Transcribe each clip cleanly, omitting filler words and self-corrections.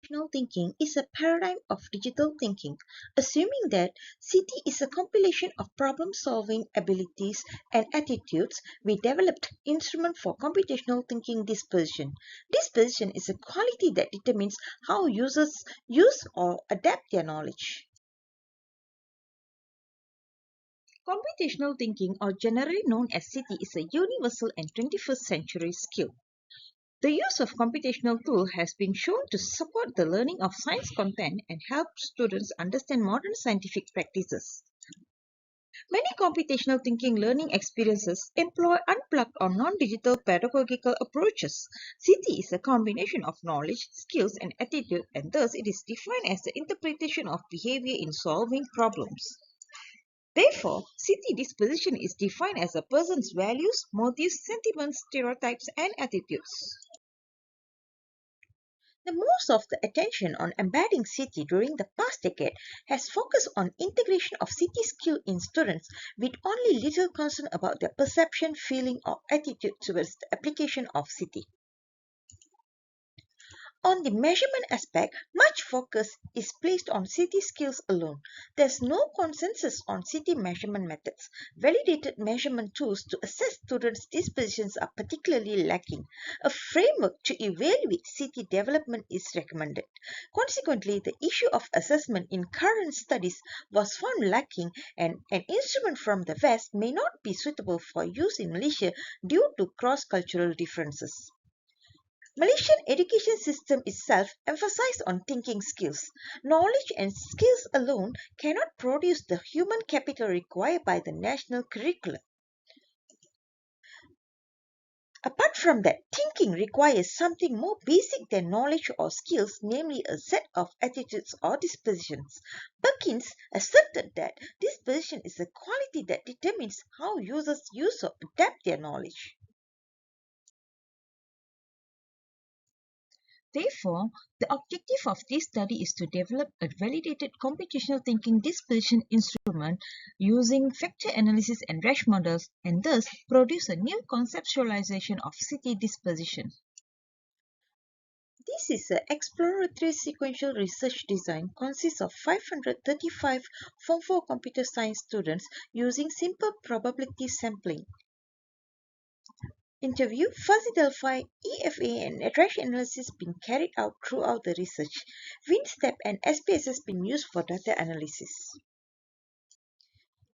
computational thinking is a paradigm of digital thinking, assuming that CT is a compilation of problem-solving abilities and attitudes. We developed instrument for computational thinking dispersion. Dispersion is a quality that determines how users use or adapt their knowledge. Computational thinking, or generally known as CT, is a universal and 21st century skill. The use of computational tools has been shown to support the learning of science content and help students understand modern scientific practices. Many computational thinking learning experiences employ unplugged or non-digital pedagogical approaches. CT is a combination of knowledge, skills, and attitude, and thus it is defined as the interpretation of behavior in solving problems. Therefore, CT disposition is defined as a person's values, motives, sentiments, stereotypes, and attitudes. The most of the attention on embedding CT during the past decade has focused on integration of CT skill in students with only little concern about their perception, feeling, or attitude towards the application of CT. On the measurement aspect, much focus is placed on CT skills alone. There is no consensus on CT measurement methods. Validated measurement tools to assess students' dispositions are particularly lacking. A framework to evaluate CT development is recommended. Consequently, the issue of assessment in current studies was found lacking, and an instrument from the West may not be suitable for use in Malaysia due to cross-cultural differences. Malaysian education system itself emphasizes on thinking skills. Knowledge and skills alone cannot produce the human capital required by the national curriculum. Apart from that, thinking requires something more basic than knowledge or skills, namely a set of attitudes or dispositions. Perkins asserted that disposition is a quality that determines how users use or adapt their knowledge. Therefore, the objective of this study is to develop a validated computational thinking dispersion instrument using factor analysis and Rash models, and thus produce a new conceptualization of CT dispersion. This is an exploratory sequential research design consists of 535 Form 4 computer science students using simple probability sampling. Interview, fuzzy Delphi, EFA, and Rash analysis been carried out throughout the research. WinStep and SPSS been used for data analysis.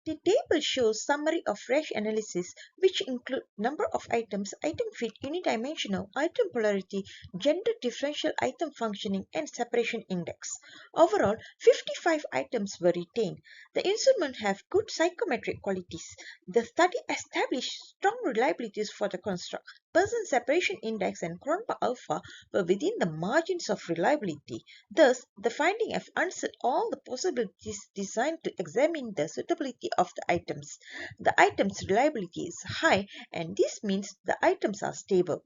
The table shows summary of Rash analysis, which include number of items, item fit, unidimensional, item polarity, gender differential item functioning, and separation index. Overall, 55 items were retained. The instrument have good psychometric qualities. The study established strong reliabilities for the construct. Person separation index and Cronbach alpha were within the margins of reliability. Thus, the finding have answered all the possibilities designed to examine the suitability of the items. The item's reliability is high, and this means the items are stable.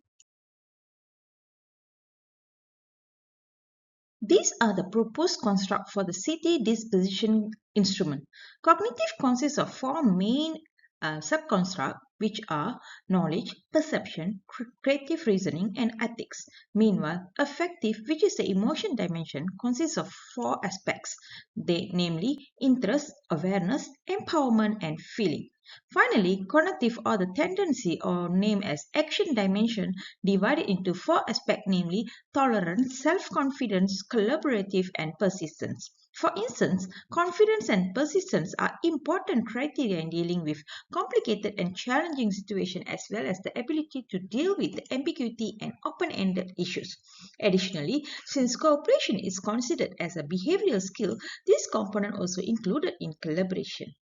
These are the proposed construct for the CT disposition instrument. Cognitive consists of four main subconstructs, which are knowledge, perception, creative reasoning, and ethics. Meanwhile, affective, which is the emotion dimension, consists of four aspects, namely interest, awareness, empowerment, and feeling. Finally, cognitive, or the tendency, or named as action dimension, divided into four aspects, namely tolerance, self-confidence, collaborative, and persistence. For instance, confidence and persistence are important criteria in dealing with complicated and challenging situations, as well as the ability to deal with ambiguity and open-ended issues. Additionally, since cooperation is considered as a behavioral skill, this component also included in collaboration.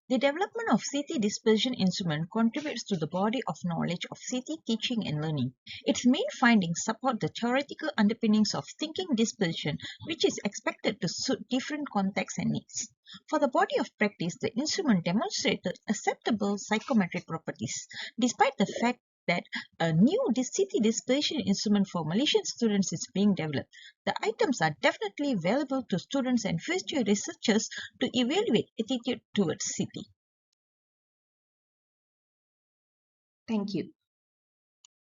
The development of CT dispersion instrument contributes to the body of knowledge of CT teaching and learning. Its main findings support the theoretical underpinnings of thinking dispersion, which is expected to suit different contexts and needs. For the body of practice, the instrument demonstrated acceptable psychometric properties, despite the fact that a new CT dispersion instrument for Malaysian students is being developed. The items are definitely valuable to students and future researchers to evaluate attitude towards CT. Thank you.